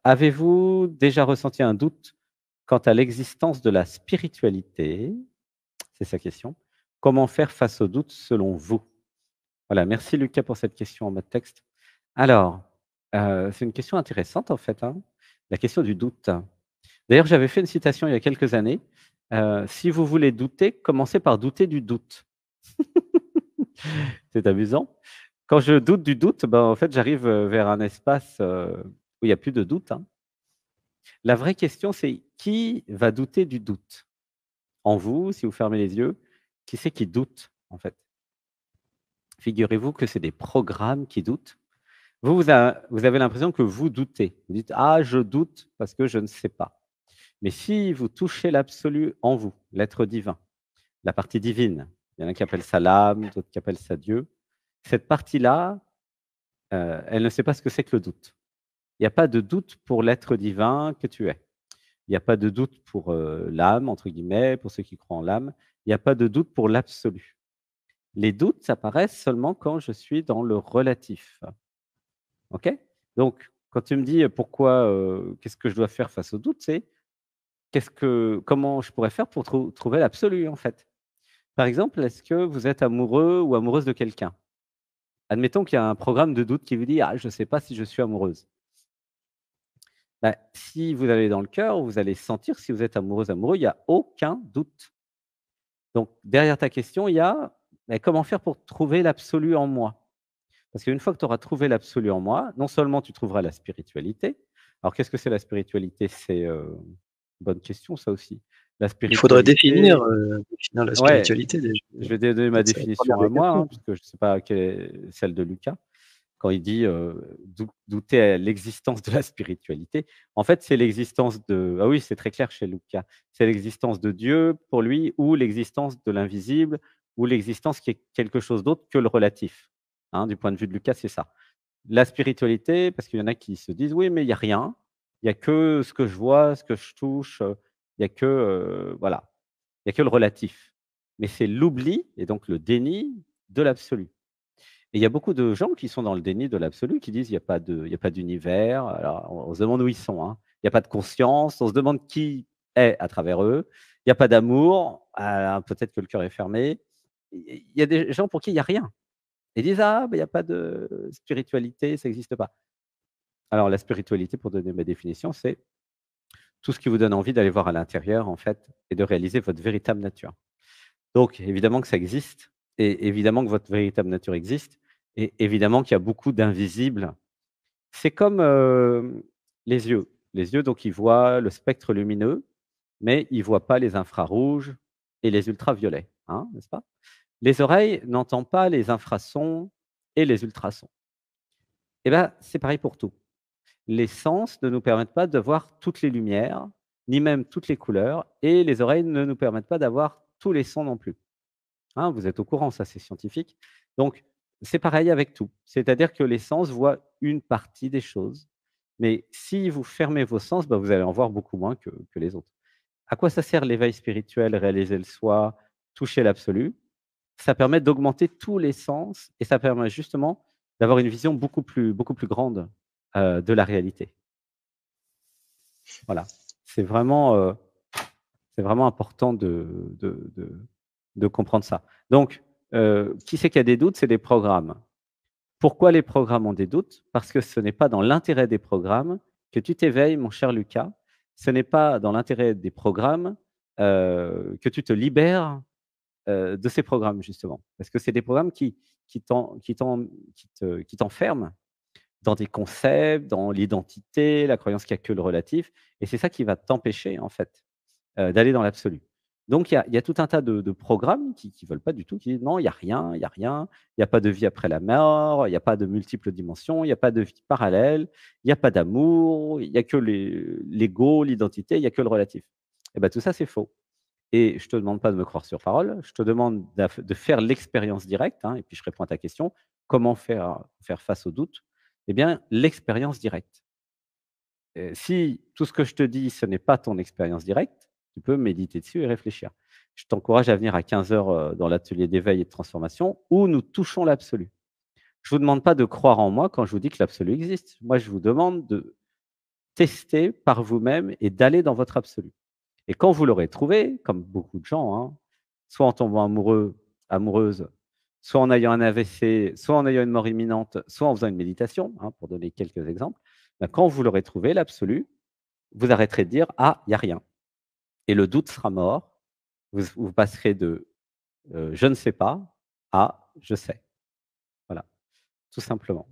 Avez-vous déjà ressenti un doute quant à l'existence de la spiritualité? C'est sa question. Comment faire face au doute selon vous? Voilà, merci Lucas pour cette question en mode texte. Alors, c'est une question intéressante en fait, hein, la question du doute. D'ailleurs, j'avais fait une citation il y a quelques années, «Si vous voulez douter, commencez par douter du doute». C'est amusant. Quand je doute du doute, ben, en fait, j'arrive, vers un espace, où il y a plus de doute, hein. La vraie question, c'est qui va douter du doute? En vous, si vous fermez les yeux, qui c'est qui doute, en fait? Figurez-vous que c'est des programmes qui doutent. Vous avez l'impression que vous doutez. Vous dites: «Ah, je doute parce que je ne sais pas». Mais si vous touchez l'absolu en vous, l'être divin, la partie divine, il y en a qui appellent ça l'âme, d'autres qui appellent ça Dieu. Cette partie-là, elle ne sait pas ce que c'est que le doute. Il n'y a pas de doute pour l'être divin que tu es. Il n'y a pas de doute pour, «l'âme» entre guillemets, pour ceux qui croient en l'âme. Il n'y a pas de doute pour l'absolu. Les doutes apparaissent seulement quand je suis dans le relatif. OK? Donc quand tu me dis, pourquoi, qu'est-ce que je dois faire face au doute? C'est comment je pourrais faire pour trouver l'absolu, en fait? Par exemple, est-ce que vous êtes amoureux ou amoureuse de quelqu'un? Admettons qu'il y a un programme de doute qui vous dit: «Ah, je ne sais pas si je suis amoureuse». Bah, si vous allez dans le cœur, vous allez sentir si vous êtes amoureuse, amoureux, il y a aucun doute. Donc derrière ta question, il y a, bah, comment faire pour trouver l'absolu en moi? Parce qu'une fois que tu auras trouvé l'absolu en moi, non seulement tu trouveras la spiritualité. Alors qu'est-ce que c'est la spiritualité? C'est, bonne question ça aussi. La Il faudrait spiritualité, définir la ouais, spiritualité déjà. je vais donner ma Peut-être c'est la définition première à des moi, questions. hein, parce que je ne sais pas quelle est celle de Lucas. Quand il dit, douter à l'existence de la spiritualité. En fait, c'est l'existence de ah oui, c'est très clair chez Lucas. C'est l'existence de Dieu pour lui ou l'existence de l'invisible ou l'existence qui est quelque chose d'autre que le relatif. Hein, du point de vue de Lucas, c'est ça. La spiritualité, parce qu'il y en a qui se disent: «Oui, mais il y a rien. Il y a que ce que je vois, ce que je touche, il y a que, voilà, il y a que le relatif». Mais c'est l'oubli et donc le déni de l'absolu. Et il y a beaucoup de gens qui sont dans le déni de l'absolu, qui disent: il y a pas d'univers». Alors on se demande où ils sont, hein. Il y a pas de conscience, on se demande qui est à travers eux. Il y a pas d'amour, peut-être que le cœur est fermé. Il y a des gens pour qui il y a rien. Ils disent: «Ah, il y a pas de spiritualité, ça existe pas». Alors la spiritualité, pour donner ma définition, c'est tout ce qui vous donne envie d'aller voir à l'intérieur, en fait, et de réaliser votre véritable nature. Donc évidemment que ça existe et évidemment que votre véritable nature existe et évidemment qu'il y a beaucoup d'invisibles. C'est comme, les yeux. Les yeux, donc ils voient le spectre lumineux, mais ils ne voient pas les infrarouges et les ultraviolets, hein, n'est-ce pas? Les oreilles n'entendent pas les infrasons et les ultrasons. Et ben, c'est pareil pour tout. Les sens ne nous permettent pas de voir toutes les lumières, ni même toutes les couleurs et les oreilles ne nous permettent pas d'avoir tous les sons non plus. Hein, vous êtes au courant, ça c'est scientifique. Donc c'est pareil avec tout. C'est-à-dire que les sens voient une partie des choses, mais si vous fermez vos sens, bah, vous allez en voir beaucoup moins que les autres. À quoi ça sert l'éveil spirituel, réaliser le soi, toucher l'absolu? Ça permet d'augmenter tous les sens et ça permet justement d'avoir une vision beaucoup plus grande, de la réalité. Voilà. C'est vraiment, heu, c'est vraiment important de comprendre ça. Donc, qui c'est qui a des doutes? C'est des programmes. Pourquoi les programmes ont des doutes? Parce que ce n'est pas dans l'intérêt des programmes que tu t'éveilles, mon cher Lucas. Ce n'est pas dans l'intérêt des programmes, que tu te libères, de ces programmes justement. Parce que c'est des programmes qui t'enferment dans des concepts, dans l'identité, la croyance qu'il y a que le relatif et c'est ça qui va t'empêcher en fait, d'aller dans l'absolu. Donc il y a tout un tas de programmes qui veulent pas du tout, qui disent: «Non, il y a rien, il y a rien, il y a pas de vie après la mort, il y a pas de multiples dimensions, il y a pas de vie parallèle, il y a pas d'amour, il y a que l'ego, l'identité, il y a que le relatif». Et ben tout ça, c'est faux et je te demande pas de me croire sur parole, je te demande de faire l'expérience directe, hein, et puis je réponds à ta question. Comment faire face au doute? Eh bien, l'expérience directe. Si tout ce que je te dis, ce n'est pas ton expérience directe, tu peux méditer dessus et réfléchir. Je t'encourage à venir à 15h, dans l'atelier d'éveil et de transformation où nous touchons l'absolu. Je vous demande pas de croire en moi quand je vous dis que l'absolu existe. Moi, je vous demande tester par vous-même et d'aller dans votre absolu. Et quand vous l'aurez trouvé, comme beaucoup de gens, hein, soit en tombant amoureux, amoureuse, soit en ayant un AVC, soit en ayant une mort imminente, soit en faisant une méditation, hein, pour donner quelques exemples, bah, quand vous l'aurez trouvé, l'absolu, vous arrêterez de dire: «Ah, il y a rien» et le doute sera mort. Vous passerez de, «Je ne sais pas» à «Je sais». Voilà, tout simplement.